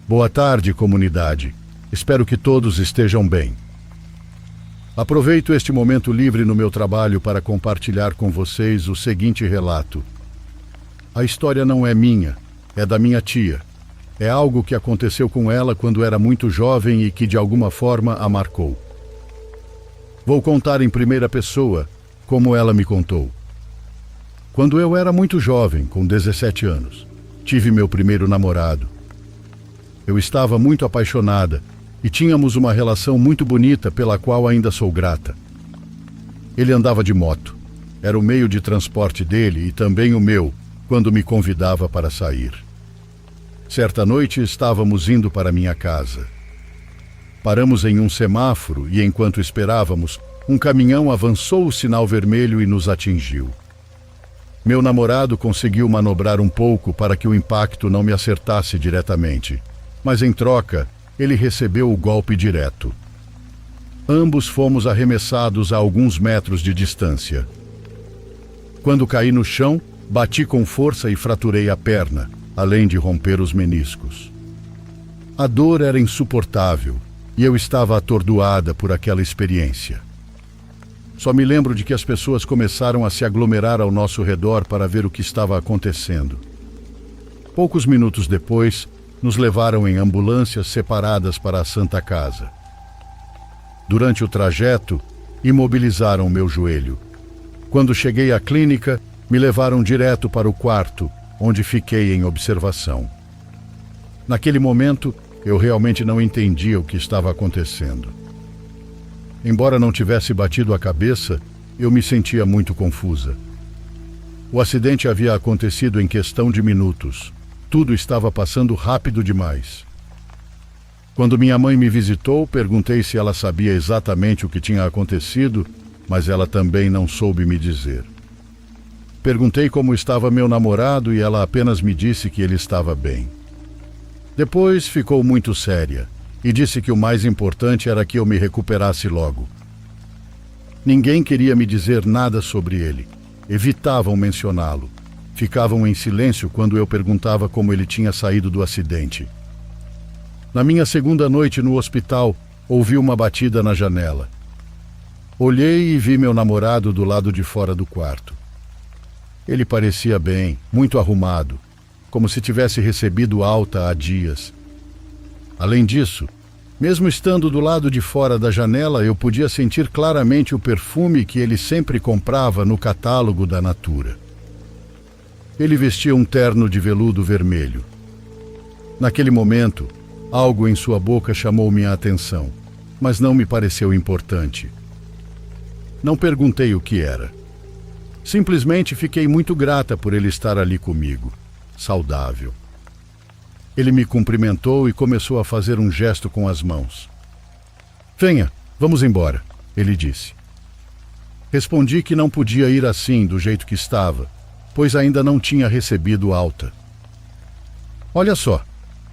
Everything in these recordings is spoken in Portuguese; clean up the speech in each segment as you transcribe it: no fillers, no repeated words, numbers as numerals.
Boa tarde, comunidade. Espero que todos estejam bem. Aproveito este momento livre no meu trabalho para compartilhar com vocês o seguinte relato. A história não é minha, é da minha tia. É algo que aconteceu com ela quando era muito jovem e que de alguma forma a marcou. Vou contar em primeira pessoa como ela me contou. Quando eu era muito jovem, com 17 anos, tive meu primeiro namorado. Eu estava muito apaixonada e tínhamos uma relação muito bonita pela qual ainda sou grata. Ele andava de moto. Era o meio de transporte dele e também o meu, quando me convidava para sair. Certa noite estávamos indo para minha casa. Paramos em um semáforo e, enquanto esperávamos, um caminhão avançou o sinal vermelho e nos atingiu. Meu namorado conseguiu manobrar um pouco para que o impacto não me acertasse diretamente, mas em troca, ele recebeu o golpe direto. Ambos fomos arremessados a alguns metros de distância. Quando caí no chão, bati com força e fraturei a perna, além de romper os meniscos. A dor era insuportável e eu estava atordoada por aquela experiência. Só me lembro de que as pessoas começaram a se aglomerar ao nosso redor para ver o que estava acontecendo. Poucos minutos depois, nos levaram em ambulâncias separadas para a Santa Casa. Durante o trajeto, imobilizaram meu joelho. Quando cheguei à clínica, me levaram direto para o quarto, onde fiquei em observação. Naquele momento, eu realmente não entendia o que estava acontecendo. Embora não tivesse batido a cabeça, eu me sentia muito confusa. O acidente havia acontecido em questão de minutos. Tudo estava passando rápido demais. Quando minha mãe me visitou, perguntei se ela sabia exatamente o que tinha acontecido, mas ela também não soube me dizer. Perguntei como estava meu namorado e ela apenas me disse que ele estava bem. Depois ficou muito séria e disse que o mais importante era que eu me recuperasse logo. Ninguém queria me dizer nada sobre ele. Evitavam mencioná-lo. Ficavam em silêncio quando eu perguntava como ele tinha saído do acidente. Na minha segunda noite no hospital, ouvi uma batida na janela. Olhei e vi meu namorado do lado de fora do quarto. Ele parecia bem, muito arrumado, como se tivesse recebido alta há dias. Além disso, mesmo estando do lado de fora da janela, eu podia sentir claramente o perfume que ele sempre comprava no catálogo da Natura. Ele vestia um terno de veludo vermelho. Naquele momento, algo em sua boca chamou minha atenção, mas não me pareceu importante. Não perguntei o que era. Simplesmente fiquei muito grata por ele estar ali comigo, saudável. Ele me cumprimentou e começou a fazer um gesto com as mãos. "Venha, vamos embora", ele disse. Respondi que não podia ir assim, do jeito que estava, pois ainda não tinha recebido alta. "Olha só,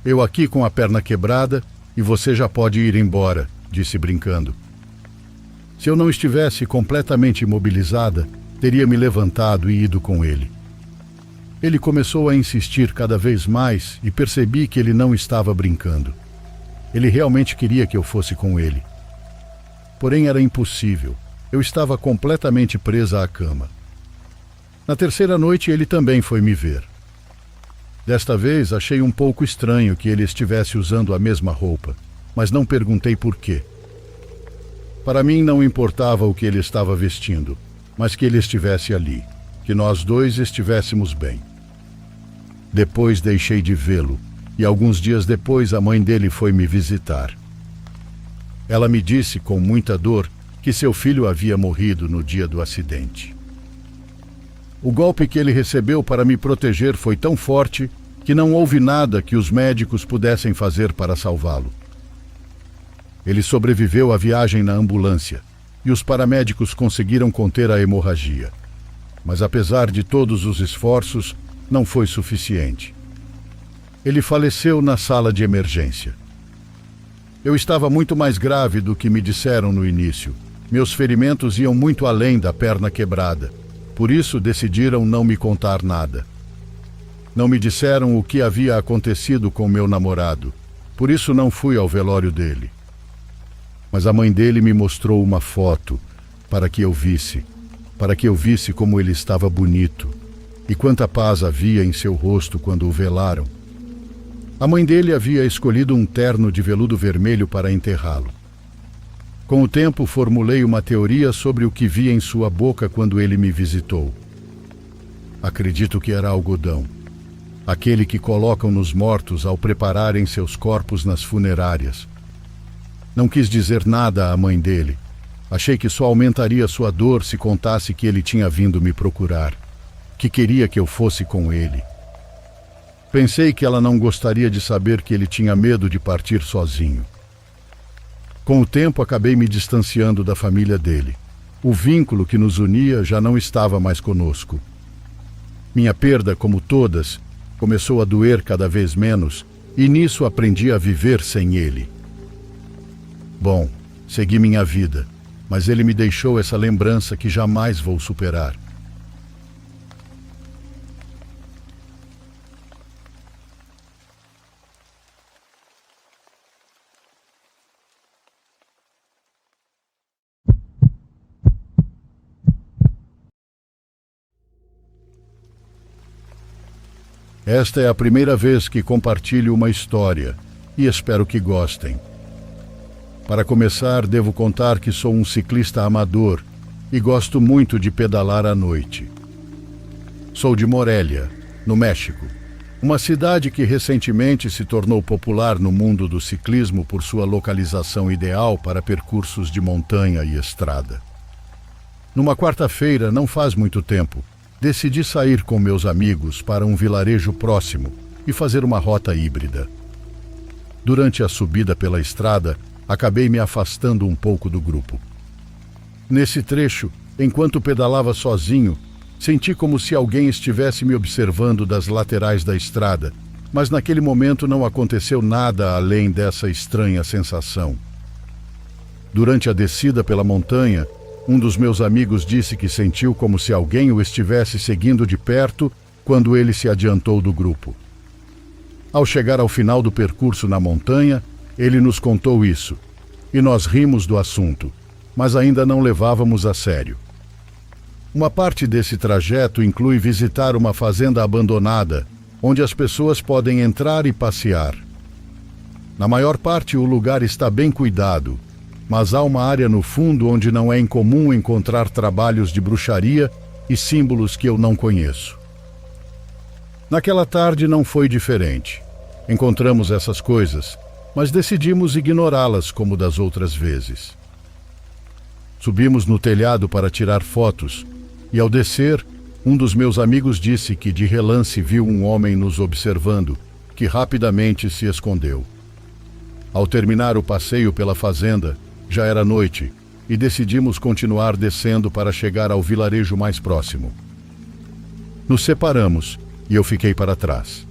eu aqui com a perna quebrada e você já pode ir embora", disse brincando. Se eu não estivesse completamente imobilizada, teria me levantado e ido com ele. Ele começou a insistir cada vez mais e percebi que ele não estava brincando. Ele realmente queria que eu fosse com ele. Porém, era impossível. Eu estava completamente presa à cama. Na terceira noite, ele também foi me ver. Desta vez, achei um pouco estranho que ele estivesse usando a mesma roupa, mas não perguntei por quê. Para mim, não importava o que ele estava vestindo, mas que ele estivesse ali, que nós dois estivéssemos bem. Depois deixei de vê-lo, e alguns dias depois a mãe dele foi me visitar. Ela me disse com muita dor que seu filho havia morrido no dia do acidente. O golpe que ele recebeu para me proteger foi tão forte que não houve nada que os médicos pudessem fazer para salvá-lo. Ele sobreviveu à viagem na ambulância e os paramédicos conseguiram conter a hemorragia. Mas apesar de todos os esforços, não foi suficiente. Ele faleceu na sala de emergência. Eu estava muito mais grave do que me disseram no início. Meus ferimentos iam muito além da perna quebrada. Por isso decidiram não me contar nada. Não me disseram o que havia acontecido com meu namorado, Por isso não fui ao velório dele. Mas a mãe dele me mostrou uma foto para que eu visse como ele estava bonito e quanta paz havia em seu rosto quando o velaram. A mãe dele havia escolhido um terno de veludo vermelho para enterrá-lo. Com o tempo, formulei uma teoria sobre o que via em sua boca quando ele me visitou. Acredito que era algodão, aquele que colocam nos mortos ao prepararem seus corpos nas funerárias. Não quis dizer nada à mãe dele. Achei que só aumentaria sua dor se contasse que ele tinha vindo me procurar, que queria que eu fosse com ele. Pensei que ela não gostaria de saber que ele tinha medo de partir sozinho. Com o tempo, acabei me distanciando da família dele. O vínculo que nos unia já não estava mais conosco. Minha perda, como todas, começou a doer cada vez menos, e nisso aprendi a viver sem ele. Bom, segui minha vida, mas ele me deixou essa lembrança que jamais vou superar. Esta é a primeira vez que compartilho uma história e espero que gostem. Para começar, devo contar que sou um ciclista amador e gosto muito de pedalar à noite. Sou de Morelia, no México, uma cidade que recentemente se tornou popular no mundo do ciclismo por sua localização ideal para percursos de montanha e estrada. Numa quarta-feira, não faz muito tempo, decidi sair com meus amigos para um vilarejo próximo e fazer uma rota híbrida. Durante a subida pela estrada, acabei me afastando um pouco do grupo. Nesse trecho, enquanto pedalava sozinho, senti como se alguém estivesse me observando das laterais da estrada, mas naquele momento não aconteceu nada além dessa estranha sensação. Durante a descida pela montanha, um dos meus amigos disse que sentiu como se alguém o estivesse seguindo de perto quando ele se adiantou do grupo. Ao chegar ao final do percurso na montanha, ele nos contou isso, e nós rimos do assunto, mas ainda não levávamos a sério. Uma parte desse trajeto inclui visitar uma fazenda abandonada, onde as pessoas podem entrar e passear. Na maior parte, o lugar está bem cuidado, mas há uma área no fundo onde não é incomum encontrar trabalhos de bruxaria e símbolos que eu não conheço. Naquela tarde não foi diferente. Encontramos essas coisas, mas decidimos ignorá-las como das outras vezes. Subimos no telhado para tirar fotos e, ao descer, um dos meus amigos disse que de relance viu um homem nos observando, que rapidamente se escondeu. Ao terminar o passeio pela fazenda, já era noite e decidimos continuar descendo para chegar ao vilarejo mais próximo. Nos separamos e eu fiquei para trás.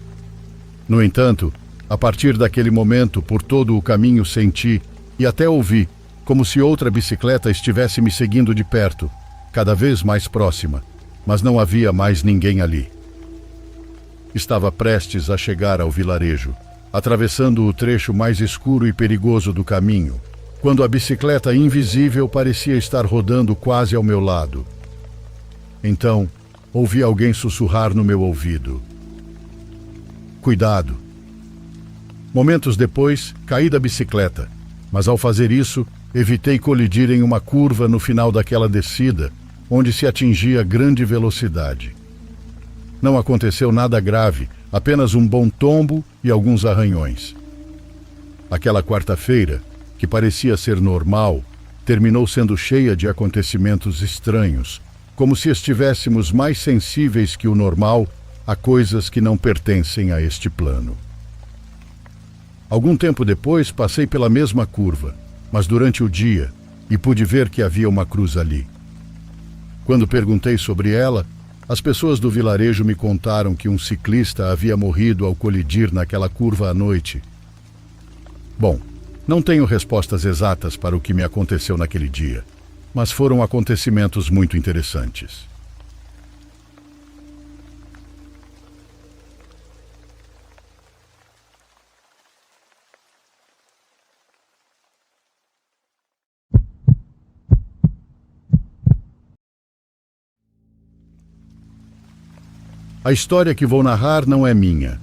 No entanto, a partir daquele momento, por todo o caminho senti e até ouvi como se outra bicicleta estivesse me seguindo de perto, cada vez mais próxima, mas não havia mais ninguém ali. Estava prestes a chegar ao vilarejo, atravessando o trecho mais escuro e perigoso do caminho, quando a bicicleta invisível parecia estar rodando quase ao meu lado. Então, ouvi alguém sussurrar no meu ouvido: "Cuidado!" Momentos depois, caí da bicicleta, mas ao fazer isso, evitei colidir em uma curva no final daquela descida, onde se atingia grande velocidade. Não aconteceu nada grave, apenas um bom tombo e alguns arranhões. Aquela quarta-feira, que parecia ser normal, terminou sendo cheia de acontecimentos estranhos, como se estivéssemos mais sensíveis que o normal a coisas que não pertencem a este plano. Algum tempo depois, passei pela mesma curva, mas durante o dia, e pude ver que havia uma cruz ali. Quando perguntei sobre ela, as pessoas do vilarejo me contaram que um ciclista havia morrido ao colidir naquela curva à noite. Bom, não tenho respostas exatas para o que me aconteceu naquele dia, mas foram acontecimentos muito interessantes. A história que vou narrar não é minha.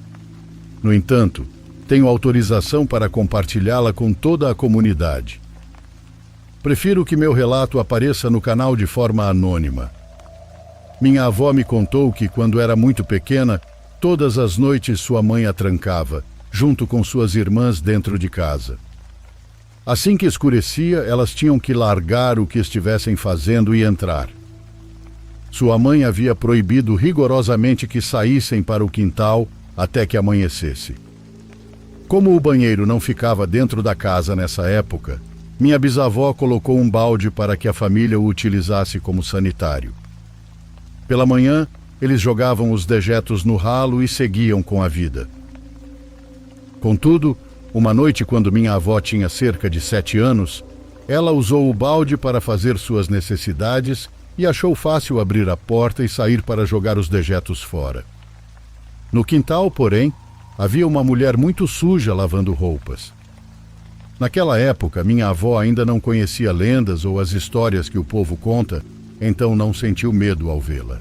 No entanto, tenho autorização para compartilhá-la com toda a comunidade. Prefiro que meu relato apareça no canal de forma anônima. Minha avó me contou que, quando era muito pequena, todas as noites sua mãe a trancava, junto com suas irmãs dentro de casa. Assim que escurecia, elas tinham que largar o que estivessem fazendo e entrar. Sua mãe havia proibido rigorosamente que saíssem para o quintal até que amanhecesse. Como o banheiro não ficava dentro da casa nessa época, minha bisavó colocou um balde para que a família o utilizasse como sanitário. Pela manhã, eles jogavam os dejetos no ralo e seguiam com a vida. Contudo, uma noite, quando minha avó tinha cerca de 7 anos, ela usou o balde para fazer suas necessidades e achou fácil abrir a porta e sair para jogar os dejetos fora. No quintal, porém, havia uma mulher muito suja lavando roupas. Naquela época, minha avó ainda não conhecia lendas ou as histórias que o povo conta, então não sentiu medo ao vê-la.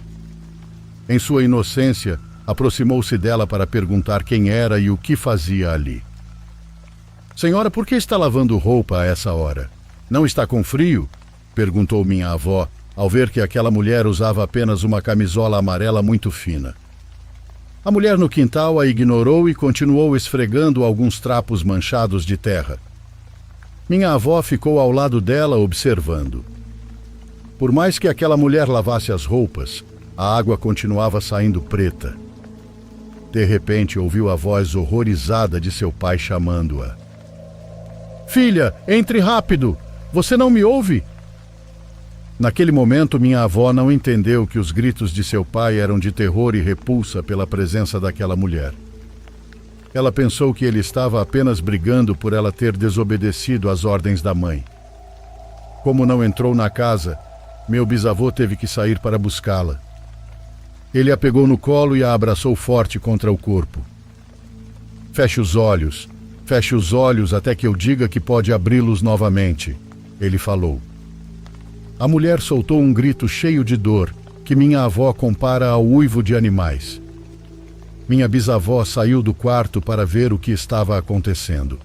Em sua inocência, aproximou-se dela para perguntar quem era e o que fazia ali. "Senhora, por que está lavando roupa a essa hora? Não está com frio?" perguntou minha avó, ao ver que aquela mulher usava apenas uma camisola amarela muito fina. A mulher no quintal a ignorou e continuou esfregando alguns trapos manchados de terra. Minha avó ficou ao lado dela observando. Por mais que aquela mulher lavasse as roupas, a água continuava saindo preta. De repente, ouviu a voz horrorizada de seu pai chamando-a. "Filha, entre rápido! Você não me ouve?" Naquele momento, minha avó não entendeu que os gritos de seu pai eram de terror e repulsa pela presença daquela mulher. Ela pensou que ele estava apenas brigando por ela ter desobedecido às ordens da mãe. Como não entrou na casa, meu bisavô teve que sair para buscá-la. Ele a pegou no colo e a abraçou forte contra o corpo. Feche os olhos até que eu diga que pode abri-los novamente", ele falou. A mulher soltou um grito cheio de dor, que minha avó compara ao uivo de animais. Minha bisavó saiu do quarto para ver o que estava acontecendo.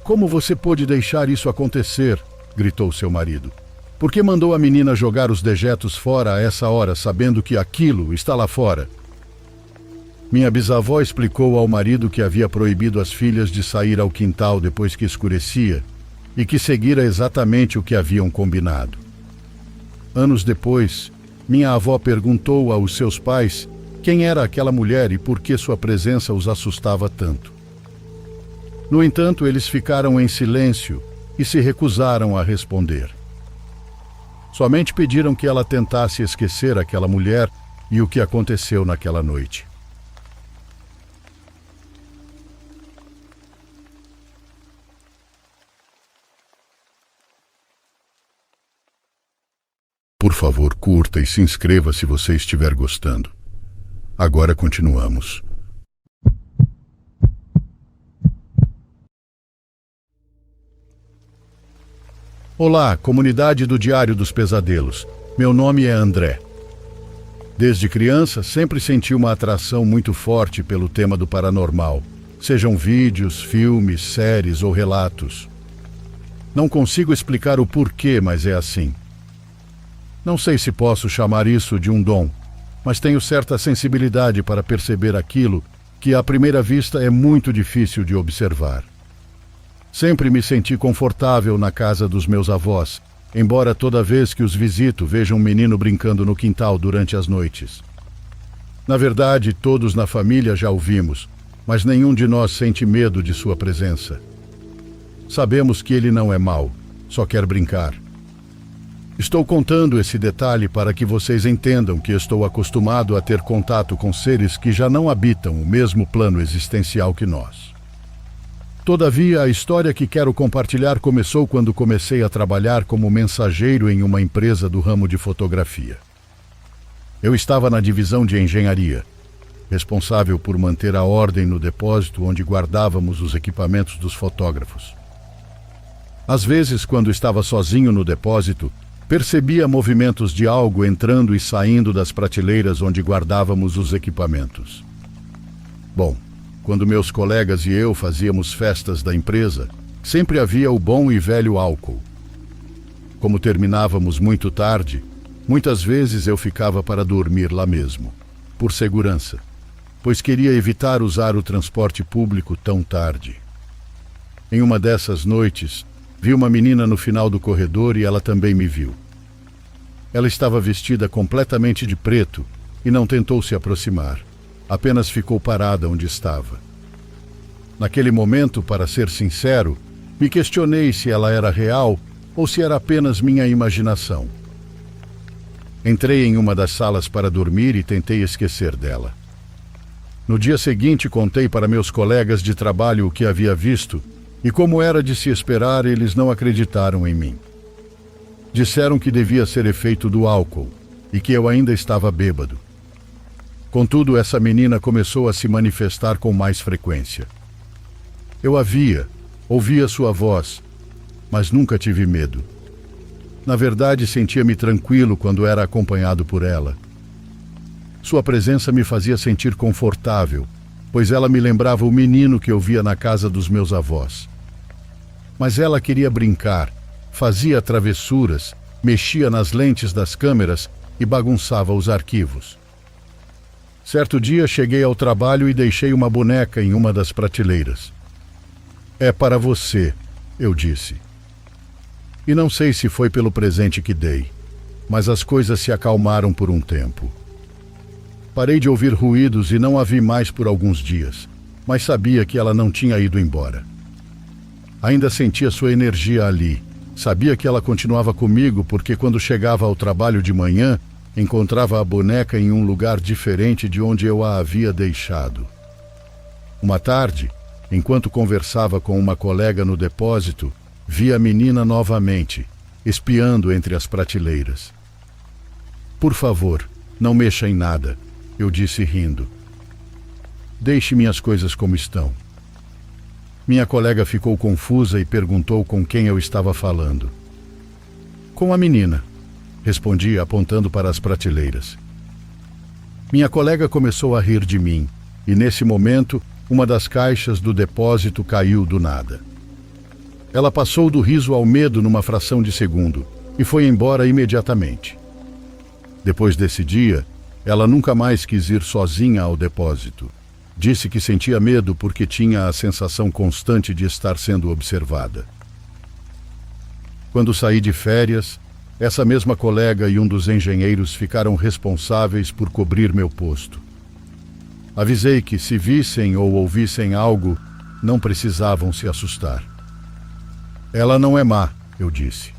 "Como você pôde deixar isso acontecer?" gritou seu marido. "Por que mandou a menina jogar os dejetos fora a essa hora, sabendo que aquilo está lá fora?" Minha bisavó explicou ao marido que havia proibido as filhas de sair ao quintal depois que escurecia e que seguira exatamente o que haviam combinado. Anos depois, minha avó perguntou aos seus pais quem era aquela mulher e por que sua presença os assustava tanto. No entanto, eles ficaram em silêncio e se recusaram a responder. Somente pediram que ela tentasse esquecer aquela mulher e o que aconteceu naquela noite. Por favor, curta e se inscreva se você estiver gostando. Agora continuamos. Olá, comunidade do Diário dos Pesadelos. Meu nome é André. Desde criança, sempre senti uma atração muito forte pelo tema do paranormal, sejam vídeos, filmes, séries ou relatos. Não consigo explicar o porquê, mas é assim. Não sei se posso chamar isso de um dom, mas tenho certa sensibilidade para perceber aquilo que à primeira vista é muito difícil de observar. Sempre me senti confortável na casa dos meus avós, embora toda vez que os visito veja um menino brincando no quintal durante as noites. Na verdade, todos na família já o vimos, mas nenhum de nós sente medo de sua presença. Sabemos que ele não é mau, só quer brincar. Estou contando esse detalhe para que vocês entendam que estou acostumado a ter contato com seres que já não habitam o mesmo plano existencial que nós. Todavia, a história que quero compartilhar começou quando comecei a trabalhar como mensageiro em uma empresa do ramo de fotografia. Eu estava na divisão de engenharia, responsável por manter a ordem no depósito onde guardávamos os equipamentos dos fotógrafos. Às vezes, quando estava sozinho no depósito, Percebia movimentos de algo entrando e saindo das prateleiras onde guardávamos os equipamentos. Bom, quando meus colegas e eu fazíamos festas da empresa, sempre havia o bom e velho álcool. Como terminávamos muito tarde, muitas vezes eu ficava para dormir lá mesmo, por segurança, pois queria evitar usar o transporte público tão tarde. Em uma dessas noites, vi uma menina no final do corredor e ela também me viu. Ela estava vestida completamente de preto e não tentou se aproximar, apenas ficou parada onde estava. Naquele momento, para ser sincero, me questionei se ela era real ou se era apenas minha imaginação. Entrei em uma das salas para dormir e tentei esquecer dela. No dia seguinte, contei para meus colegas de trabalho o que havia visto e, como era de se esperar, eles não acreditaram em mim. Disseram que devia ser efeito do álcool e que eu ainda estava bêbado. Contudo, essa menina começou a se manifestar com mais frequência. Eu ouvia sua voz, mas nunca tive medo. Na verdade, sentia-me tranquilo quando era acompanhado por ela. Sua presença me fazia sentir confortável, pois ela me lembrava o menino que eu via na casa dos meus avós. Mas ela queria brincar, fazia travessuras, mexia nas lentes das câmeras e bagunçava os arquivos. Certo dia cheguei ao trabalho e deixei uma boneca em uma das prateleiras. "É para você", eu disse. E não sei se foi pelo presente que dei, mas as coisas se acalmaram por um tempo. Parei de ouvir ruídos e não a vi mais por alguns dias, mas sabia que ela não tinha ido embora. Ainda sentia sua energia ali. Sabia que ela continuava comigo porque quando chegava ao trabalho de manhã, encontrava a boneca em um lugar diferente de onde eu a havia deixado. Uma tarde, enquanto conversava com uma colega no depósito, vi a menina novamente, espiando entre as prateleiras. "Por favor, não mexa em nada", eu disse rindo. "Deixe minhas coisas como estão." Minha colega ficou confusa e perguntou com quem eu estava falando. "Com a menina", respondi apontando para as prateleiras. Minha colega começou a rir de mim e, nesse momento, uma das caixas do depósito caiu do nada. Ela passou do riso ao medo numa fração de segundo e foi embora imediatamente. Depois desse dia, ela nunca mais quis ir sozinha ao depósito. Disse que sentia medo porque tinha a sensação constante de estar sendo observada. Quando saí de férias, essa mesma colega e um dos engenheiros ficaram responsáveis por cobrir meu posto. Avisei que, se vissem ou ouvissem algo, não precisavam se assustar. "Ela não é má", eu disse.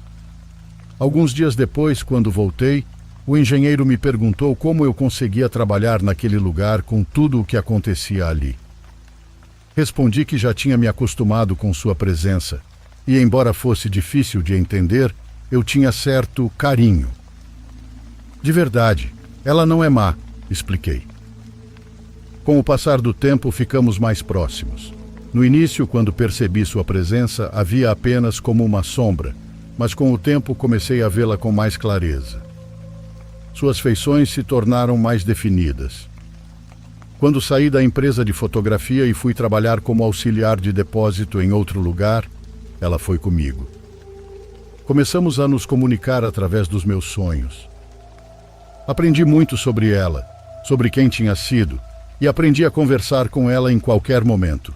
Alguns dias depois, quando voltei, o engenheiro me perguntou como eu conseguia trabalhar naquele lugar com tudo o que acontecia ali. Respondi que já tinha me acostumado com sua presença e, embora fosse difícil de entender, eu tinha certo carinho. "De verdade, ela não é má", expliquei. Com o passar do tempo, ficamos mais próximos. No início, quando percebi sua presença, havia apenas como uma sombra, mas com o tempo comecei a vê-la com mais clareza. Suas feições se tornaram mais definidas. Quando saí da empresa de fotografia e fui trabalhar como auxiliar de depósito em outro lugar, ela foi comigo. Começamos a nos comunicar através dos meus sonhos. Aprendi muito sobre ela, sobre quem tinha sido, e aprendi a conversar com ela em qualquer momento.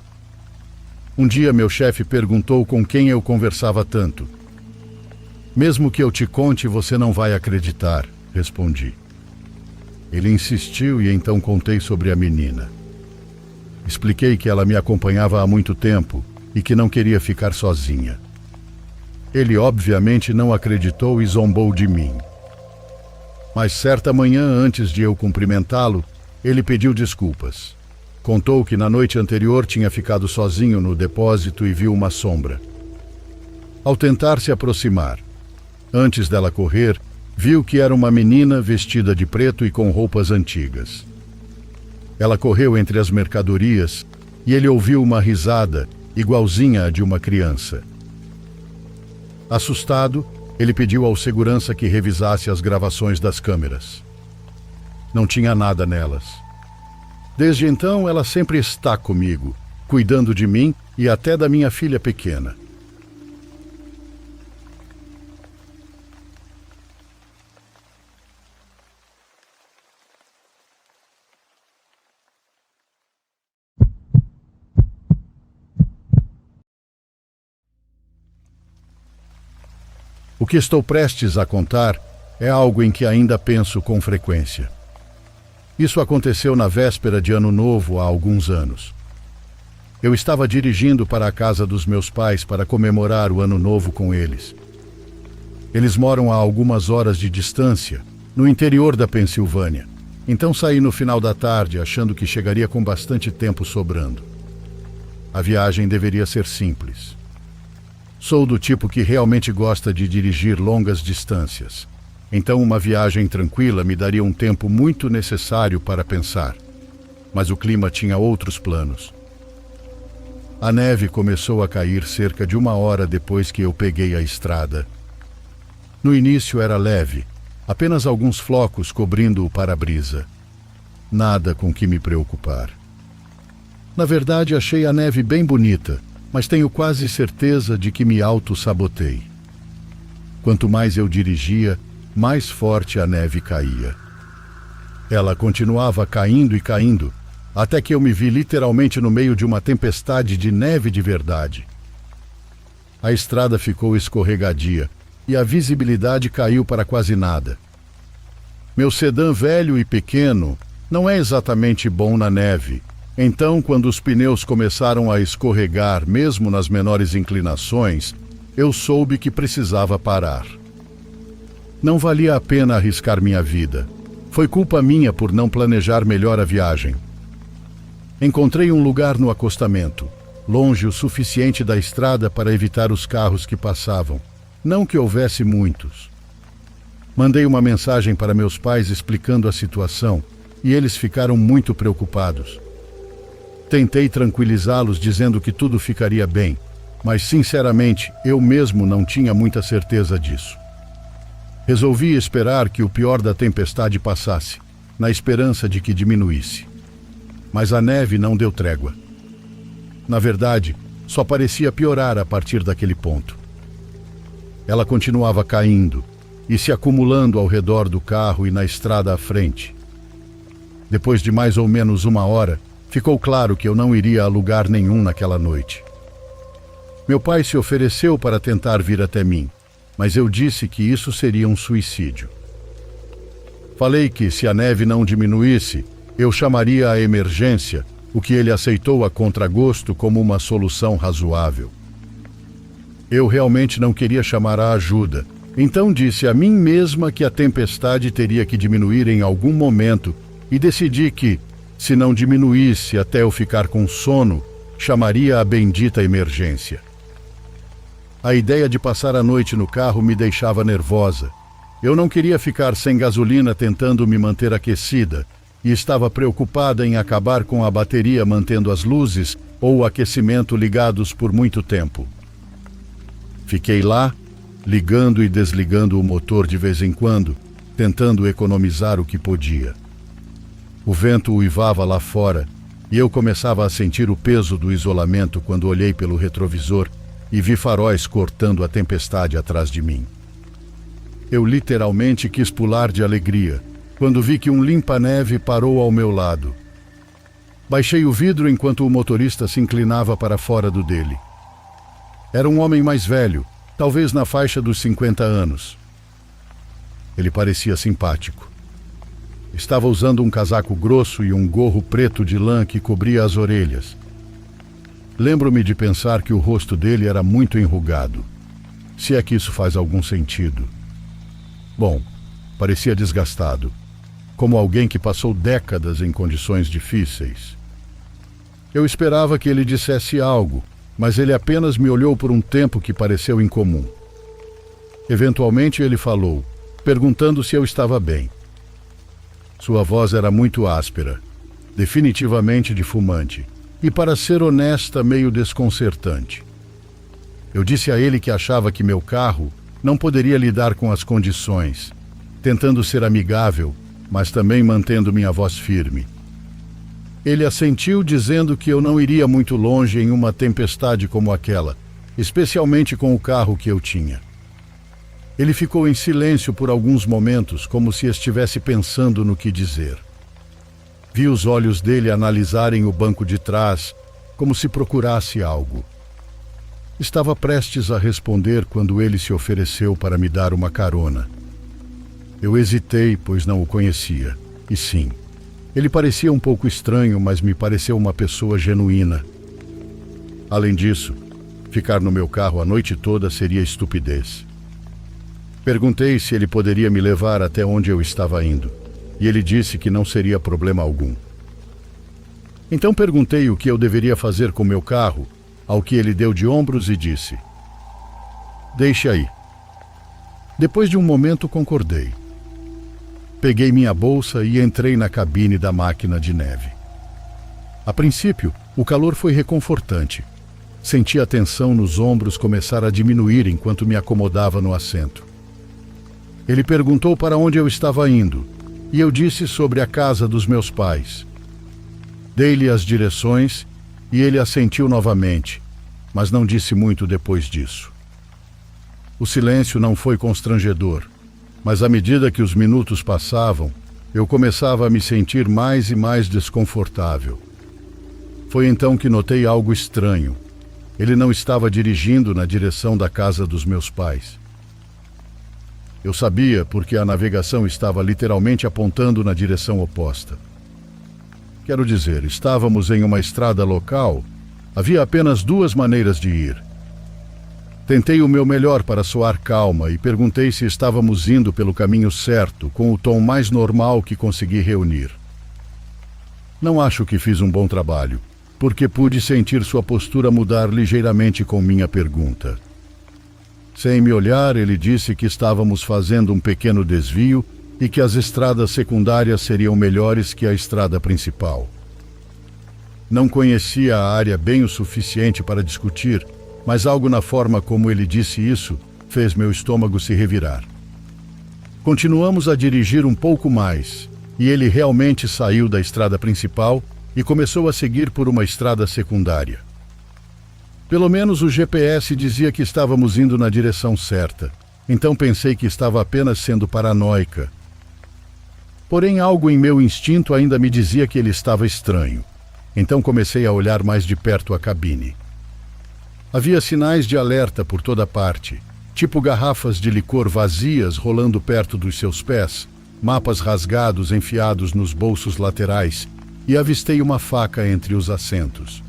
Um dia meu chefe perguntou com quem eu conversava tanto. "Mesmo que eu te conte, você não vai acreditar", respondi. Ele insistiu e então contei sobre a menina. Expliquei que ela me acompanhava há muito tempo e que não queria ficar sozinha. Ele obviamente não acreditou e zombou de mim. Mas certa manhã, antes de eu cumprimentá-lo, ele pediu desculpas. Contou que na noite anterior tinha ficado sozinho no depósito e viu uma sombra. Ao tentar se aproximar, antes dela correr, viu que era uma menina vestida de preto e com roupas antigas. Ela correu entre as mercadorias e ele ouviu uma risada igualzinha à de uma criança. Assustado, Ele pediu ao segurança que revisasse as gravações das câmeras. Não tinha nada nelas. Desde então, ela sempre está comigo, cuidando de mim e até da minha filha pequena. O que estou prestes a contar é algo em que ainda penso com frequência. Isso aconteceu na véspera de Ano Novo há alguns anos. Eu estava dirigindo para a casa dos meus pais para comemorar o Ano Novo com eles. Eles moram a algumas horas de distância, no interior da Pensilvânia, então saí no final da tarde achando que chegaria com bastante tempo sobrando. A viagem deveria ser simples. Sou do tipo que realmente gosta de dirigir longas distâncias. Então uma viagem tranquila me daria um tempo muito necessário para pensar. Mas o clima tinha outros planos. A neve começou a cair cerca de 1 hora depois que eu peguei a estrada. No início era leve, apenas alguns flocos cobrindo o para-brisa. Nada com que me preocupar. Na verdade, achei a neve bem bonita, mas tenho quase certeza de que me auto-sabotei. Quanto mais eu dirigia, mais forte a neve caía. Ela continuava caindo e caindo, até que eu me vi literalmente no meio de uma tempestade de neve de verdade. A estrada ficou escorregadia e a visibilidade caiu para quase nada. Meu sedã velho e pequeno não é exatamente bom na neve. Então, quando os pneus começaram a escorregar, mesmo nas menores inclinações, eu soube que precisava parar. Não valia a pena arriscar minha vida. Foi culpa minha por não planejar melhor a viagem. Encontrei um lugar no acostamento, longe o suficiente da estrada para evitar os carros que passavam, não que houvesse muitos. Mandei uma mensagem para meus pais explicando a situação e eles ficaram muito preocupados. Tentei tranquilizá-los dizendo que tudo ficaria bem, mas sinceramente eu mesmo não tinha muita certeza disso. Resolvi esperar que o pior da tempestade passasse, na esperança de que diminuísse. Mas a neve não deu trégua. Na verdade, só parecia piorar a partir daquele ponto. Ela continuava caindo e se acumulando ao redor do carro e na estrada à frente. Depois de mais ou menos 1 hora, ficou claro que eu não iria a lugar nenhum naquela noite. Meu pai se ofereceu para tentar vir até mim, mas eu disse que isso seria um suicídio. Falei que, se a neve não diminuísse, eu chamaria a emergência, o que ele aceitou a contragosto como uma solução razoável. Eu realmente não queria chamar a ajuda, então disse a mim mesma que a tempestade teria que diminuir em algum momento e decidi que, se não diminuísse até eu ficar com sono, chamaria a bendita emergência. A ideia de passar a noite no carro me deixava nervosa. Eu não queria ficar sem gasolina tentando me manter aquecida e estava preocupada em acabar com a bateria mantendo as luzes ou o aquecimento ligados por muito tempo. Fiquei lá, ligando e desligando o motor de vez em quando, tentando economizar o que podia. O vento uivava lá fora e eu começava a sentir o peso do isolamento quando olhei pelo retrovisor e vi faróis cortando a tempestade atrás de mim. Eu literalmente quis pular de alegria quando vi que um limpa-neve parou ao meu lado. Baixei o vidro enquanto o motorista se inclinava para fora do dele. Era um homem mais velho, talvez na faixa dos 50 anos. Ele parecia simpático. Estava usando um casaco grosso e um gorro preto de lã que cobria as orelhas. Lembro-me de pensar que o rosto dele era muito enrugado, se é que isso faz algum sentido. Bom, parecia desgastado, como alguém que passou décadas em condições difíceis. Eu esperava que ele dissesse algo, mas ele apenas me olhou por um tempo que pareceu incomum. Eventualmente ele falou, perguntando se eu estava bem. Sua voz era muito áspera, definitivamente de fumante, e, para ser honesta, meio desconcertante. Eu disse a ele que achava que meu carro Não poderia lidar com as condições, tentando ser amigável, mas também mantendo minha voz firme. Ele assentiu, dizendo que eu não iria muito longe em uma tempestade como aquela, especialmente com o carro que eu tinha. Ele ficou em silêncio por alguns momentos, como se estivesse pensando no que dizer. Vi os olhos dele analisarem o banco de trás, como se procurasse algo. Estava prestes a responder quando ele se ofereceu para me dar uma carona. Eu hesitei, pois não o conhecia. E sim, ele parecia um pouco estranho, mas me pareceu uma pessoa genuína. Além disso, ficar no meu carro a noite toda seria estupidez. Perguntei se ele poderia me levar até onde eu estava indo, e ele disse que não seria problema algum. Então perguntei o que eu deveria fazer com meu carro, ao que ele deu de ombros e disse: "Deixe aí." Depois de um momento concordei. Peguei minha bolsa e entrei na cabine da máquina de neve. A princípio, o calor foi reconfortante. Senti a tensão nos ombros começar a diminuir enquanto me acomodava no assento. Ele perguntou para onde eu estava indo, e eu disse sobre a casa dos meus pais. Dei-lhe as direções e ele assentiu novamente, mas não disse muito depois disso. O silêncio não foi constrangedor, mas à medida que os minutos passavam, eu começava a me sentir mais e mais desconfortável. Foi então que notei algo estranho. Ele não estava dirigindo na direção da casa dos meus pais. Eu sabia porque a navegação estava literalmente apontando na direção oposta. Quero dizer, estávamos em uma estrada local, havia apenas 2 maneiras de ir. Tentei o meu melhor para soar calma e perguntei se estávamos indo pelo caminho certo, com o tom mais normal que consegui reunir. Não acho que fiz um bom trabalho, porque pude sentir sua postura mudar ligeiramente com minha pergunta. Sem me olhar, ele disse que estávamos fazendo um pequeno desvio e que as estradas secundárias seriam melhores que a estrada principal. Não conhecia a área bem o suficiente para discutir, mas algo na forma como ele disse isso fez meu estômago se revirar. Continuamos a dirigir um pouco mais, e ele realmente saiu da estrada principal e começou a seguir por uma estrada secundária. Pelo menos o GPS dizia que estávamos indo na direção certa, então pensei que estava apenas sendo paranoica. Porém, algo em meu instinto ainda me dizia que ele estava estranho, então comecei a olhar mais de perto a cabine. Havia sinais de alerta por toda parte, tipo garrafas de licor vazias rolando perto dos seus pés, mapas rasgados enfiados nos bolsos laterais, e avistei uma faca entre os assentos.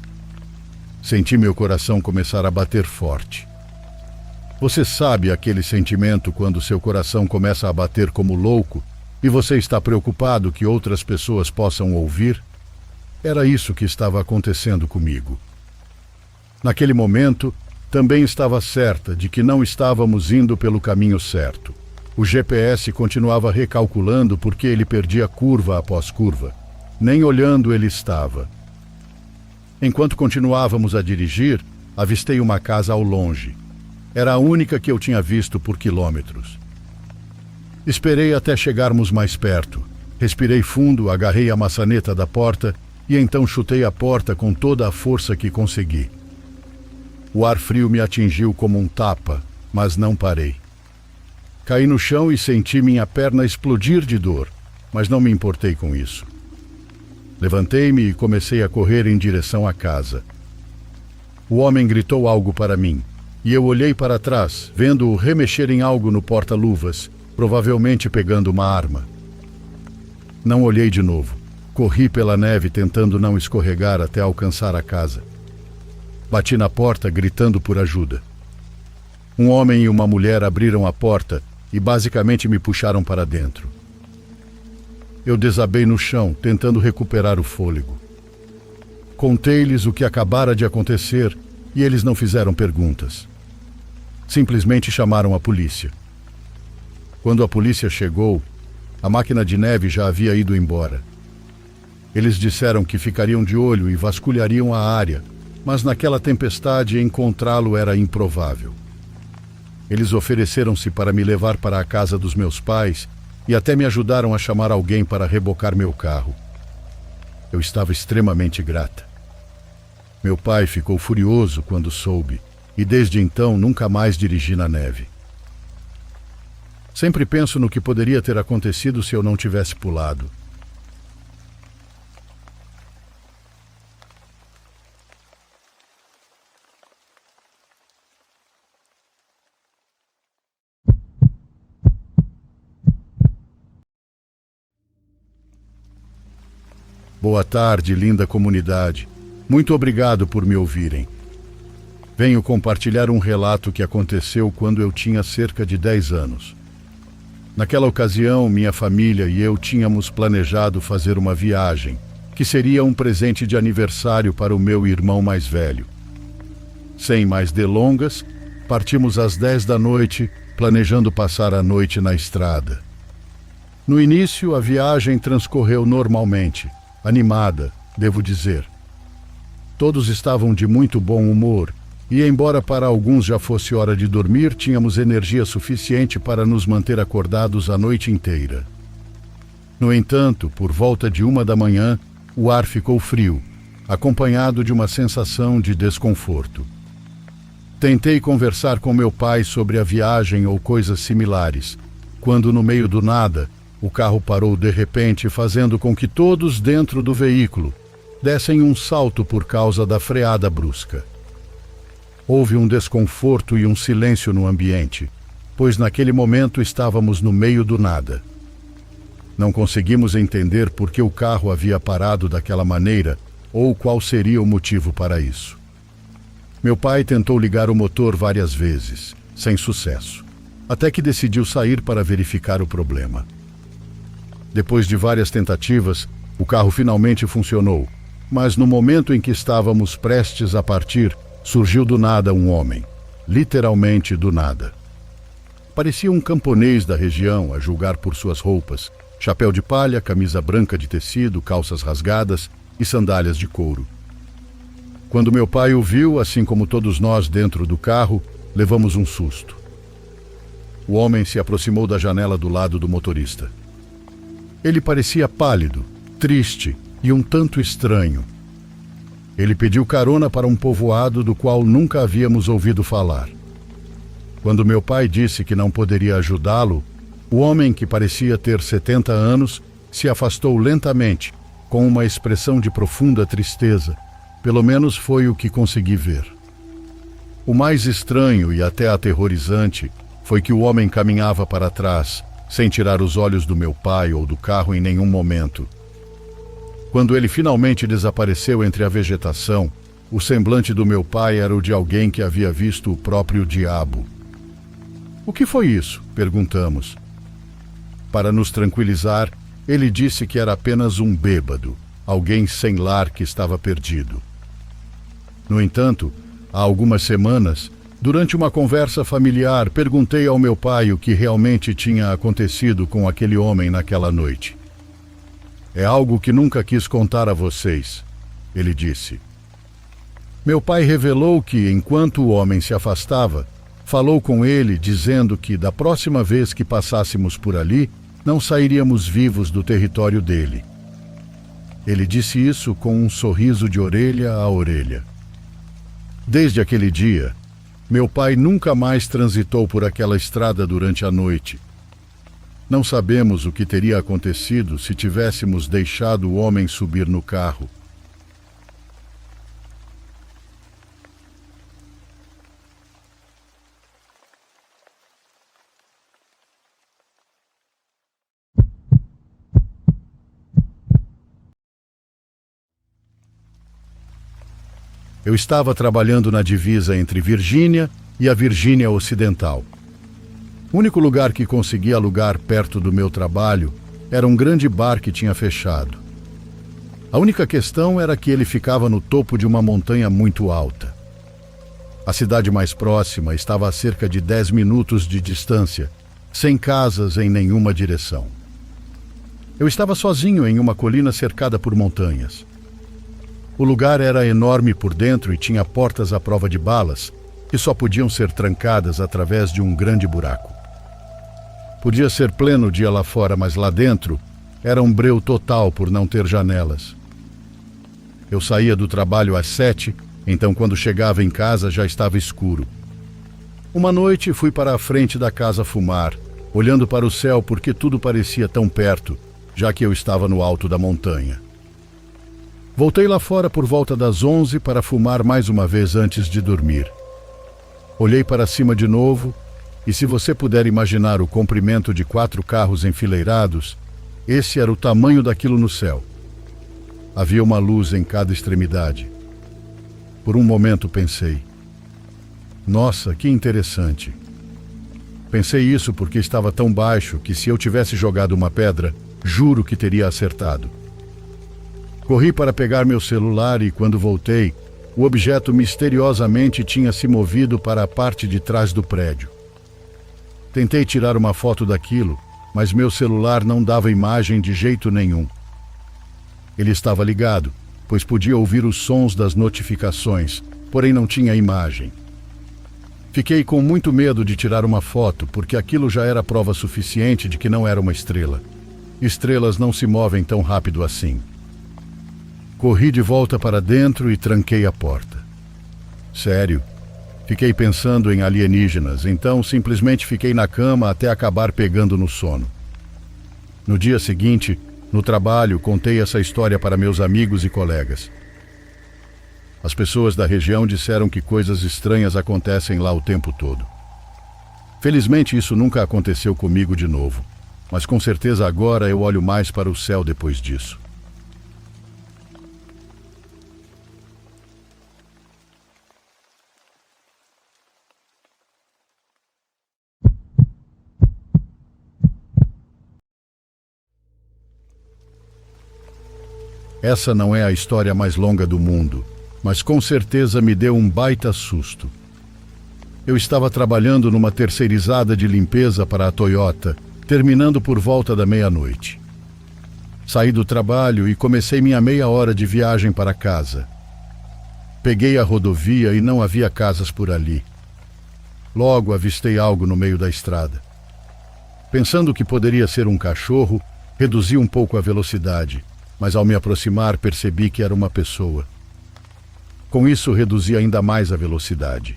Senti meu coração começar a bater forte. Você sabe aquele sentimento quando seu coração começa a bater como louco e você está preocupado que outras pessoas possam ouvir? Era isso que estava acontecendo comigo. Naquele momento, também estava certa de que não estávamos indo pelo caminho certo. O GPS continuava recalculando porque ele perdia curva após curva. Nem olhando ele estava. Enquanto continuávamos a dirigir, avistei uma casa ao longe. Era a única que eu tinha visto por quilômetros. Esperei até chegarmos mais perto. Respirei fundo, agarrei a maçaneta da porta e então chutei a porta com toda a força que consegui. O ar frio me atingiu como um tapa, mas não parei. Caí no chão e senti minha perna explodir de dor, mas não me importei com isso. Levantei-me e comecei a correr em direção à casa. O homem gritou algo para mim, e eu olhei para trás, vendo-o remexer em algo no porta-luvas, provavelmente pegando uma arma. Não olhei de novo. Corri pela neve tentando não escorregar até alcançar a casa. Bati na porta gritando por ajuda. Um homem e uma mulher abriram a porta e basicamente me puxaram para dentro. Eu desabei no chão, tentando recuperar o fôlego. Contei-lhes o que acabara de acontecer e eles não fizeram perguntas. Simplesmente chamaram a polícia. Quando a polícia chegou, a máquina de neve já havia ido embora. Eles disseram que ficariam de olho e vasculhariam a área, mas naquela tempestade encontrá-lo era improvável. Eles ofereceram-se para me levar para a casa dos meus pais e até me ajudaram a chamar alguém para rebocar meu carro. Eu estava extremamente grata. Meu pai ficou furioso quando soube, e desde então nunca mais dirigi na neve. Sempre penso no que poderia ter acontecido se eu não tivesse pulado. Boa tarde, linda comunidade. Muito obrigado por me ouvirem. Venho compartilhar um relato que aconteceu quando eu tinha cerca de 10 anos. Naquela ocasião, minha família e eu tínhamos planejado fazer uma viagem, que seria um presente de aniversário para o meu irmão mais velho. Sem mais delongas, partimos às 10 da noite, planejando passar a noite na estrada. No início, a viagem transcorreu normalmente, animada, devo dizer. Todos estavam de muito bom humor, e embora para alguns já fosse hora de dormir, tínhamos energia suficiente para nos manter acordados a noite inteira. No entanto, por volta de 1 da manhã, o ar ficou frio, acompanhado de uma sensação de desconforto. Tentei conversar com meu pai sobre a viagem ou coisas similares, quando no meio do nada, o carro parou de repente, fazendo com que todos dentro do veículo dessem um salto por causa da freada brusca. Houve um desconforto e um silêncio no ambiente, pois naquele momento estávamos no meio do nada. Não conseguimos entender por que o carro havia parado daquela maneira ou qual seria o motivo para isso. Meu pai tentou ligar o motor várias vezes, sem sucesso, até que decidiu sair para verificar o problema. Depois de várias tentativas, o carro finalmente funcionou, mas no momento em que estávamos prestes a partir, surgiu do nada um homem, literalmente do nada. Parecia um camponês da região, a julgar por suas roupas, chapéu de palha, camisa branca de tecido, calças rasgadas e sandálias de couro. Quando meu pai o viu, assim como todos nós dentro do carro, levamos um susto. O homem se aproximou da janela do lado do motorista. Ele parecia pálido, triste e um tanto estranho. Ele pediu carona para um povoado do qual nunca havíamos ouvido falar. Quando meu pai disse que não poderia ajudá-lo, o homem, que parecia ter 70 anos, se afastou lentamente, com uma expressão de profunda tristeza. Pelo menos foi o que consegui ver. O mais estranho e até aterrorizante foi que o homem caminhava para trás, sem tirar os olhos do meu pai ou do carro em nenhum momento. Quando ele finalmente desapareceu entre a vegetação, o semblante do meu pai era o de alguém que havia visto o próprio diabo. "O que foi isso?" perguntamos. Para nos tranquilizar, ele disse que era apenas um bêbado, alguém sem lar que estava perdido. No entanto, há algumas semanas, durante uma conversa familiar, perguntei ao meu pai o que realmente tinha acontecido com aquele homem naquela noite. "É algo que nunca quis contar a vocês", ele disse. Meu pai revelou que, enquanto o homem se afastava, falou com ele dizendo que, da próxima vez que passássemos por ali, não sairíamos vivos do território dele. Ele disse isso com um sorriso de orelha a orelha. Desde aquele dia, meu pai nunca mais transitou por aquela estrada durante a noite. Não sabemos o que teria acontecido se tivéssemos deixado o homem subir no carro. Eu estava trabalhando na divisa entre Virgínia e a Virgínia Ocidental. O único lugar que consegui alugar perto do meu trabalho era um grande bar que tinha fechado. A única questão era que ele ficava no topo de uma montanha muito alta. A cidade mais próxima estava a cerca de 10 minutos de distância, sem casas em nenhuma direção. Eu estava sozinho em uma colina cercada por montanhas. O lugar era enorme por dentro e tinha portas à prova de balas, que só podiam ser trancadas através de um grande buraco. Podia ser pleno dia lá fora, mas lá dentro era um breu total por não ter janelas. Eu saía do trabalho às 7, então quando chegava em casa já estava escuro. Uma noite fui para a frente da casa fumar, olhando para o céu porque tudo parecia tão perto, já que eu estava no alto da montanha. Voltei lá fora por volta das 11 para fumar mais uma vez antes de dormir. Olhei para cima de novo e, se você puder imaginar o comprimento de 4 carros enfileirados, esse era o tamanho daquilo no céu. Havia uma luz em cada extremidade. Por um momento pensei: nossa, que interessante. Pensei isso porque estava tão baixo que, se eu tivesse jogado uma pedra, juro que teria acertado. Corri para pegar meu celular e, quando voltei, o objeto misteriosamente tinha se movido para a parte de trás do prédio. Tentei tirar uma foto daquilo, mas meu celular não dava imagem de jeito nenhum. Ele estava ligado, pois podia ouvir os sons das notificações, porém não tinha imagem. Fiquei com muito medo de tirar uma foto, porque aquilo já era prova suficiente de que não era uma estrela. Estrelas não se movem tão rápido assim. Corri de volta para dentro e tranquei a porta. Sério, fiquei pensando em alienígenas, então simplesmente fiquei na cama até acabar pegando no sono. No dia seguinte, no trabalho, contei essa história para meus amigos e colegas. As pessoas da região disseram que coisas estranhas acontecem lá o tempo todo. Felizmente isso nunca aconteceu comigo de novo, mas com certeza agora eu olho mais para o céu depois disso. Essa não é a história mais longa do mundo, mas com certeza me deu um baita susto. Eu estava trabalhando numa terceirizada de limpeza para a Toyota, terminando por volta da meia-noite. Saí do trabalho e comecei minha meia hora de viagem para casa. Peguei a rodovia e não havia casas por ali. Logo avistei algo no meio da estrada. Pensando que poderia ser um cachorro, reduzi um pouco a velocidade, mas ao me aproximar percebi que era uma pessoa. Com isso, reduzi ainda mais a velocidade.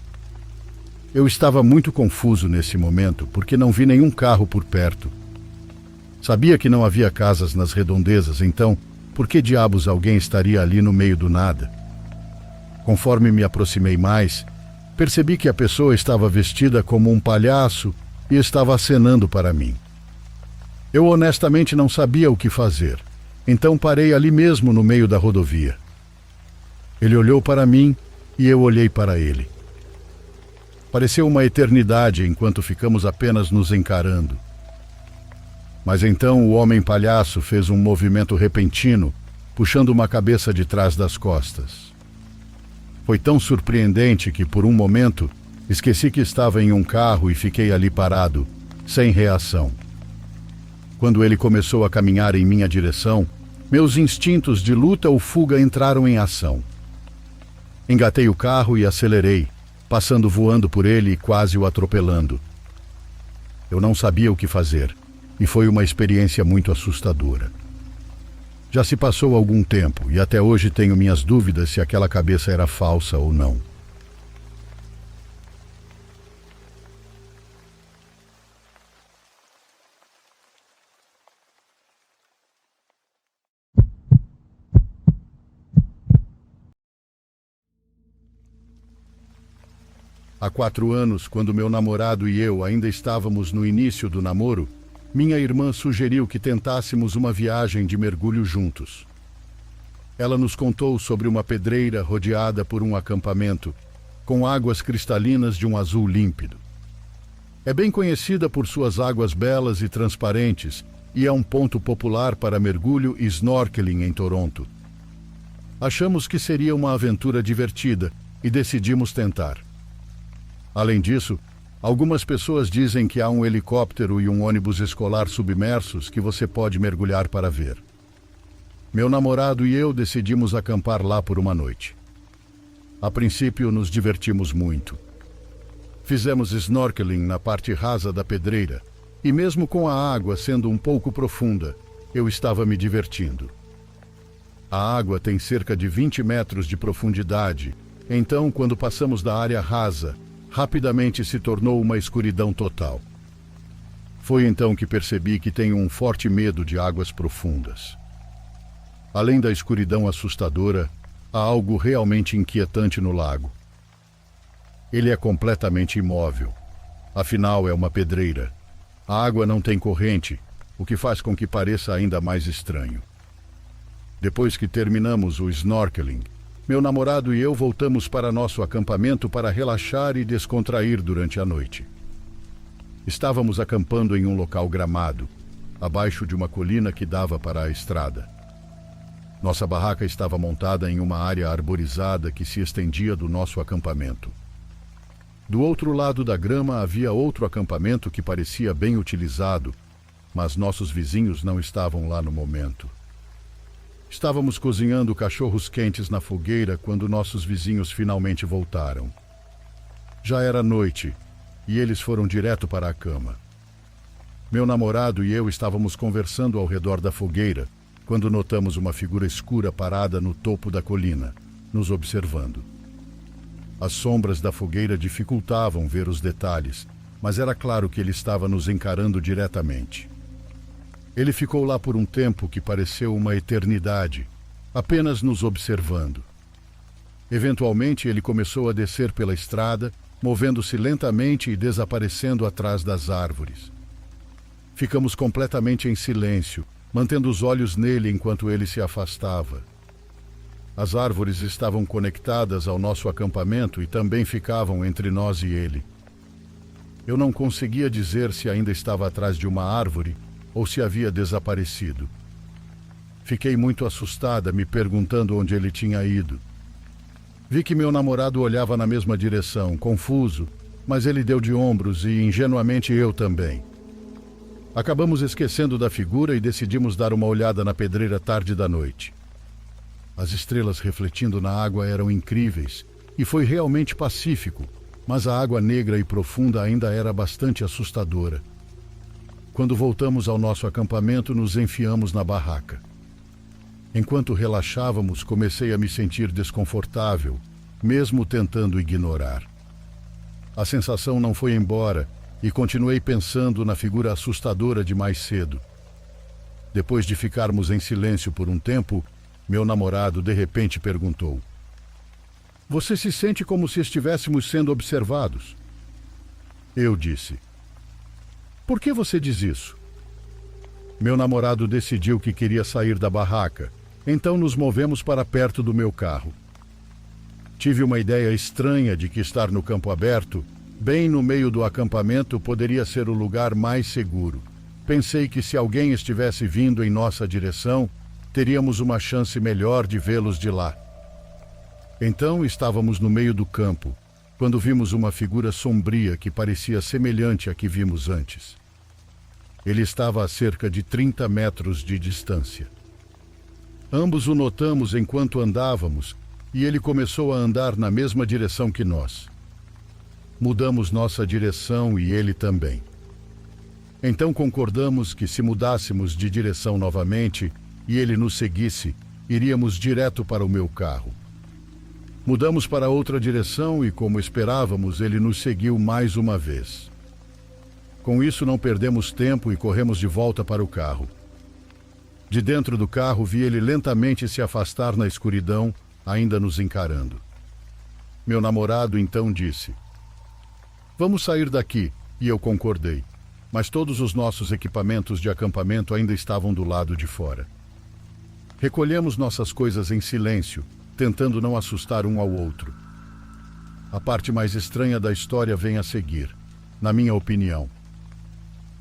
Eu estava muito confuso nesse momento, porque não vi nenhum carro por perto. Sabia que não havia casas nas redondezas, então, por que diabos alguém estaria ali no meio do nada? Conforme me aproximei mais, percebi que a pessoa estava vestida como um palhaço e estava acenando para mim. Eu honestamente não sabia o que fazer. Então parei ali mesmo no meio da rodovia. Ele olhou para mim e eu olhei para ele. Pareceu uma eternidade enquanto ficamos apenas nos encarando. Mas então o homem palhaço fez um movimento repentino, puxando uma cabeça de trás das costas. Foi tão surpreendente que, por um momento, esqueci que estava em um carro e fiquei ali parado, sem reação. Quando ele começou a caminhar em minha direção, meus instintos de luta ou fuga entraram em ação. Engatei o carro e acelerei, passando voando por ele e quase o atropelando. Eu não sabia o que fazer, e foi uma experiência muito assustadora. Já se passou algum tempo e até hoje tenho minhas dúvidas se aquela cabeça era falsa ou não. Há 4 anos, quando meu namorado e eu ainda estávamos no início do namoro, minha irmã sugeriu que tentássemos uma viagem de mergulho juntos. Ela nos contou sobre uma pedreira rodeada por um acampamento, com águas cristalinas de um azul límpido. É bem conhecida por suas águas belas e transparentes e é um ponto popular para mergulho e snorkeling em Toronto. Achamos que seria uma aventura divertida e decidimos tentar. Além disso, algumas pessoas dizem que há um helicóptero e um ônibus escolar submersos que você pode mergulhar para ver. Meu namorado e eu decidimos acampar lá por uma noite. A princípio, nos divertimos muito. Fizemos snorkeling na parte rasa da pedreira, e mesmo com a água sendo um pouco profunda, eu estava me divertindo. A água tem cerca de 20 metros de profundidade, então, quando passamos da área rasa, rapidamente se tornou uma escuridão total. Foi então que percebi que tenho um forte medo de águas profundas. Além da escuridão assustadora, há algo realmente inquietante no lago. Ele é completamente imóvel. Afinal, é uma pedreira. A água não tem corrente, o que faz com que pareça ainda mais estranho. Depois que terminamos o snorkeling, meu namorado e eu voltamos para nosso acampamento para relaxar e descontrair durante a noite. Estávamos acampando em um local gramado, abaixo de uma colina que dava para a estrada. Nossa barraca estava montada em uma área arborizada que se estendia do nosso acampamento. Do outro lado da grama havia outro acampamento que parecia bem utilizado, mas nossos vizinhos não estavam lá no momento. Estávamos cozinhando cachorros quentes na fogueira quando nossos vizinhos finalmente voltaram. Já era noite e eles foram direto para a cama. Meu namorado e eu estávamos conversando ao redor da fogueira quando notamos uma figura escura parada no topo da colina, nos observando. As sombras da fogueira dificultavam ver os detalhes, mas era claro que ele estava nos encarando diretamente. Ele ficou lá por um tempo que pareceu uma eternidade, apenas nos observando. Eventualmente, ele começou a descer pela estrada, movendo-se lentamente e desaparecendo atrás das árvores. Ficamos completamente em silêncio, mantendo os olhos nele enquanto ele se afastava. As árvores estavam conectadas ao nosso acampamento e também ficavam entre nós e ele. Eu não conseguia dizer se ainda estava atrás de uma árvore ou se havia desaparecido. Fiquei muito assustada, me perguntando onde ele tinha ido. Vi que meu namorado olhava na mesma direção, confuso, mas ele deu de ombros e, ingenuamente, eu também. Acabamos esquecendo da figura e decidimos dar uma olhada na pedreira tarde da noite. As estrelas refletindo na água eram incríveis e foi realmente pacífico, mas a água negra e profunda ainda era bastante assustadora. Quando voltamos ao nosso acampamento, nos enfiamos na barraca. Enquanto relaxávamos, comecei a me sentir desconfortável, mesmo tentando ignorar. A sensação não foi embora e continuei pensando na figura assustadora de mais cedo. Depois de ficarmos em silêncio por um tempo, meu namorado de repente perguntou: "Você se sente como se estivéssemos sendo observados?" Eu disse: "Por que você diz isso?" Meu namorado decidiu que queria sair da barraca, então nos movemos para perto do meu carro. Tive uma ideia estranha de que estar no campo aberto, bem no meio do acampamento, poderia ser o lugar mais seguro. Pensei que se alguém estivesse vindo em nossa direção, teríamos uma chance melhor de vê-los de lá. Então estávamos no meio do campo, quando vimos uma figura sombria que parecia semelhante à que vimos antes. Ele estava a cerca de 30 metros de distância. Ambos o notamos enquanto andávamos e ele começou a andar na mesma direção que nós. Mudamos nossa direção e ele também. Então concordamos que se mudássemos de direção novamente e ele nos seguisse, iríamos direto para o meu carro. Mudamos para outra direção e, como esperávamos, ele nos seguiu mais uma vez. Com isso, não perdemos tempo e corremos de volta para o carro. De dentro do carro, vi ele lentamente se afastar na escuridão, ainda nos encarando. Meu namorado então disse: "Vamos sair daqui", e eu concordei, mas todos os nossos equipamentos de acampamento ainda estavam do lado de fora. Recolhemos nossas coisas em silêncio, tentando não assustar um ao outro. A parte mais estranha da história vem a seguir, na minha opinião.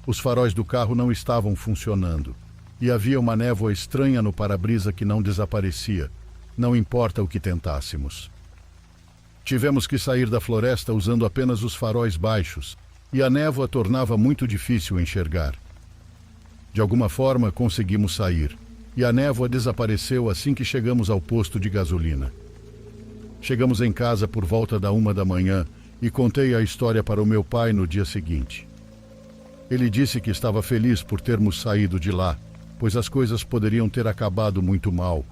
Os faróis do carro não estavam funcionando, e havia uma névoa estranha no para-brisa que não desaparecia, não importa o que tentássemos. Tivemos que sair da floresta usando apenas os faróis baixos, e a névoa tornava muito difícil enxergar. De alguma forma, conseguimos sair, e a névoa desapareceu assim que chegamos ao posto de gasolina. Chegamos em casa por volta da 1 da manhã, e contei a história para o meu pai no dia seguinte. Ele disse que estava feliz por termos saído de lá, pois as coisas poderiam ter acabado muito mal.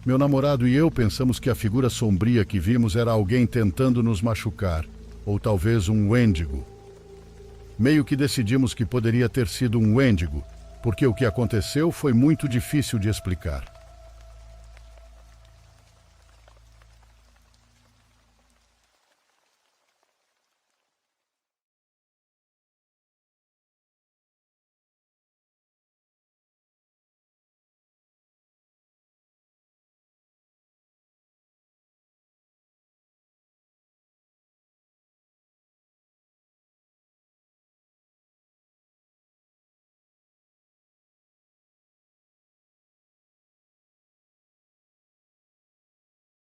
Meu namorado e eu pensamos que a figura sombria que vimos era alguém tentando nos machucar, ou talvez um Wendigo. Meio que decidimos que poderia ter sido um Wendigo, porque o que aconteceu foi muito difícil de explicar.